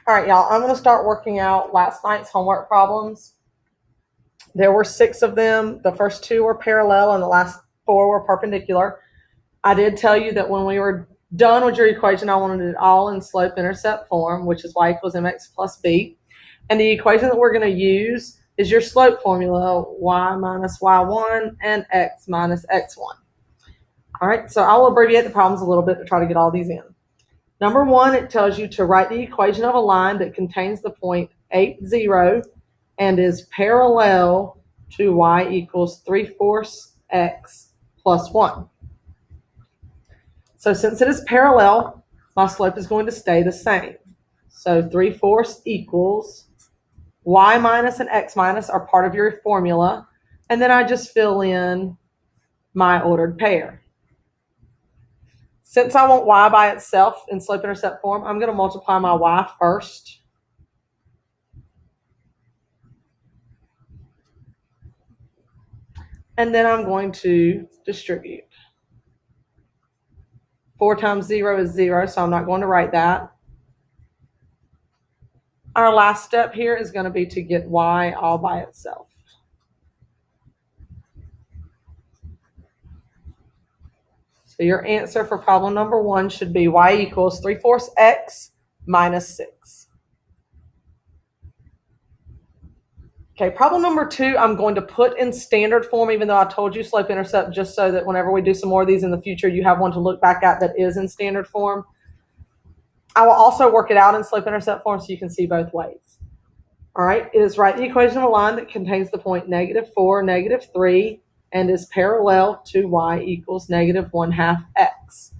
All right, y'all, I'm going to start working out last night's homework problems. There were 6 of them. The first 2 were parallel and the last 4 were perpendicular. I did tell you that when we were done with your equation, I wanted it all in slope-intercept form, which is y equals mx plus b. And the equation that we're going to use is your slope formula, y minus y1 and x minus x1. All right, so I'll abbreviate the problems a little bit to try to get all these in. Number 1, it tells you to write the equation of a line that contains the point 8, 0 and is parallel to y equals 3/4 x plus 1. So since it is parallel, my slope is going to stay the same. So 3/4 equals y minus and x minus are part of your formula, and then I just fill in my ordered pair. Since I want y by itself in slope-intercept form, I'm going to multiply my y first. And then I'm going to distribute. 4 times 0 is 0, so I'm not going to write that. Our last step here is going to be to get y all by itself. So your answer for problem number 1 should be y equals 3/4 x minus 6. Okay, problem number 2, I'm going to put in standard form, even though I told you slope-intercept, just so that whenever we do some more of these in the future, you have one to look back at that is in standard form. I will also work it out in slope-intercept form so you can see both ways. All right, it is write the equation of a line that contains the point -4, -3, and is parallel to y equals -1/2 x.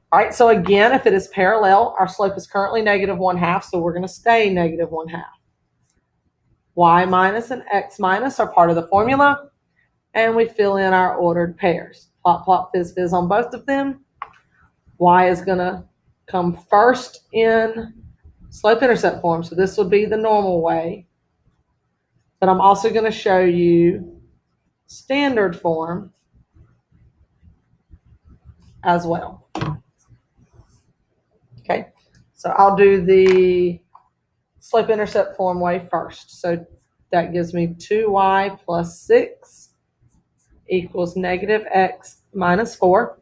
All right, so again, if it is parallel, our slope is currently -1/2, so we're going to stay -1/2. Y minus and x minus are part of the formula, and we fill in our ordered pairs. Plot, plot, fizz, fizz on both of them. Y is going to come first in slope-intercept form, so this would be the normal way. But I'm also going to show you standard form as well. Okay, so I'll do the slope-intercept form way first. So that gives me 2y plus 6 equals -x minus 4.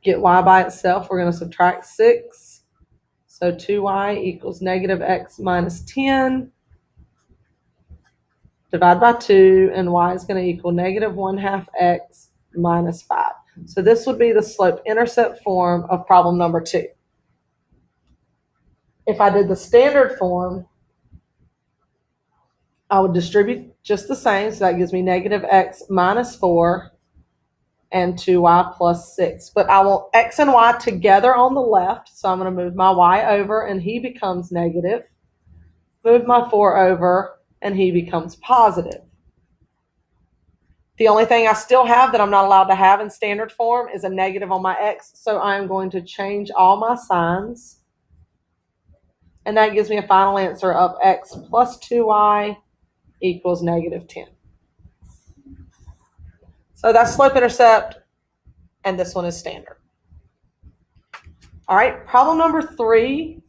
Get y by itself, we're going to subtract 6. So 2y equals -x minus 10. Divide by 2, and y is going to equal -1/2 x minus 5. So this would be the slope-intercept form of problem number 2. If I did the standard form, I would distribute just the same, so that gives me -x minus 4 and 2y plus 6. But I want x and y together on the left, so I'm going to move my y over, and he becomes negative. Move my 4 over, and he becomes positive. The only thing I still have that I'm not allowed to have in standard form is a negative on my x, so I'm going to change all my signs. And that gives me a final answer of x plus 2y equals -10. So that's slope-intercept, and this one is standard. All right, problem number 3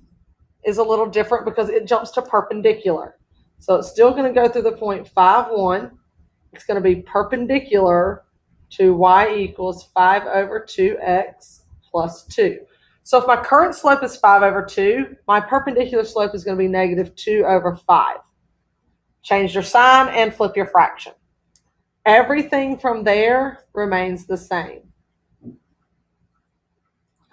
is a little different because it jumps to perpendicular. So it's still going to go through the point 5, 1. It's going to be perpendicular to y equals 5 over 2x plus 2. So if my current slope is 5 over 2, my perpendicular slope is going to be -2 over 5. Change your sign and flip your fraction. Everything from there remains the same.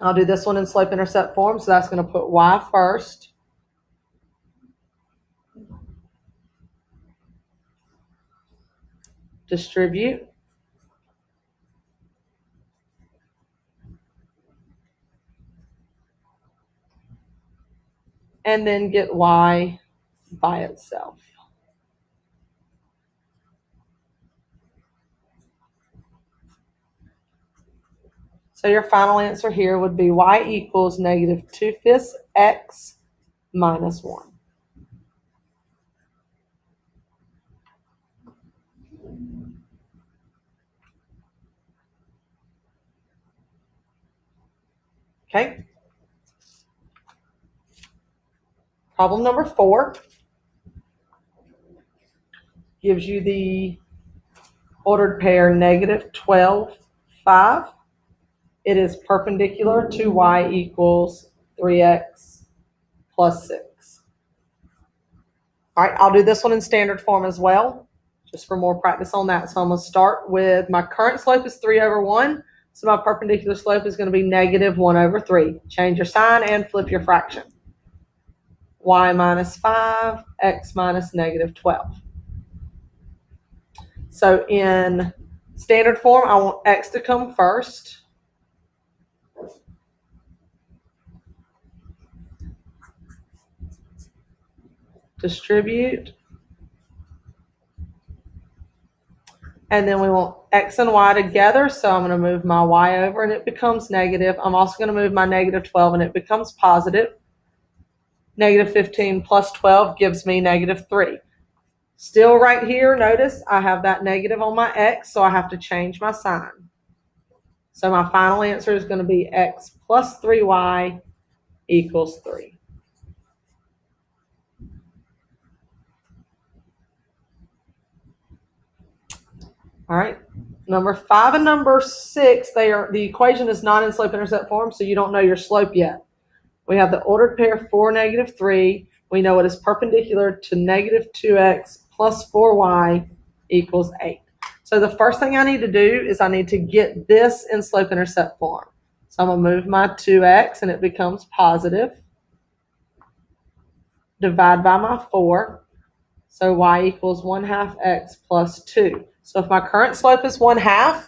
I'll do this one in slope-intercept form, so that's going to put y first. Distribute. And then get y by itself. So your final answer here would be y equals -2/5 x minus 1. Okay. Problem number 4 gives you the ordered pair negative 12, 5. It is perpendicular to y equals 3x plus 6. All right, I'll do this one in standard form as well, just for more practice on that. So I'm going to start with my current slope is 3 over 1. So my perpendicular slope is going to be negative 1 over 3. Change your sign and flip your fraction. Y minus 5, x minus negative 12. So in standard form, I want x to come first. Distribute. And then we want x and y together, so I'm going to move my y over and it becomes negative. I'm also going to move my negative 12 and it becomes positive. Negative 15 plus 12 gives me negative 3. Still right here, notice I have that negative on my x, so I have to change my sign. So my final answer is going to be x plus 3y equals 3. All right, number 5 and number 6, the equation is not in slope-intercept form, so you don't know your slope yet. We have the ordered pair 4, negative 3. We know it is perpendicular to negative 2x plus 4y equals 8. So the first thing I need to do is I need to get this in slope-intercept form. So I'm going to move my 2x and it becomes positive. Divide by my 4. So y equals 1/2 x plus 2. So if my current slope is 1/2,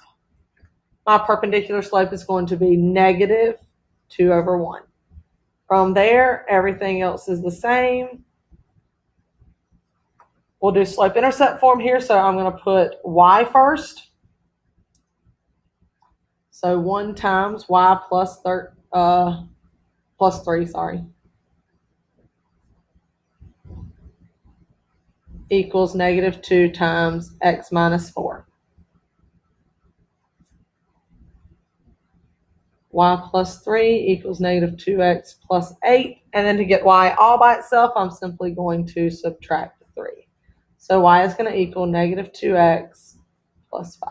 my perpendicular slope is going to be negative 2 over 1. From there, everything else is the same. We'll do slope-intercept form here, so I'm going to put y first. So 1 times y plus 3, equals negative 2 times x minus 4. Y plus 3 equals negative 2x plus 8. And then to get y all by itself, I'm simply going to subtract 3. So y is going to equal negative 2x plus 5.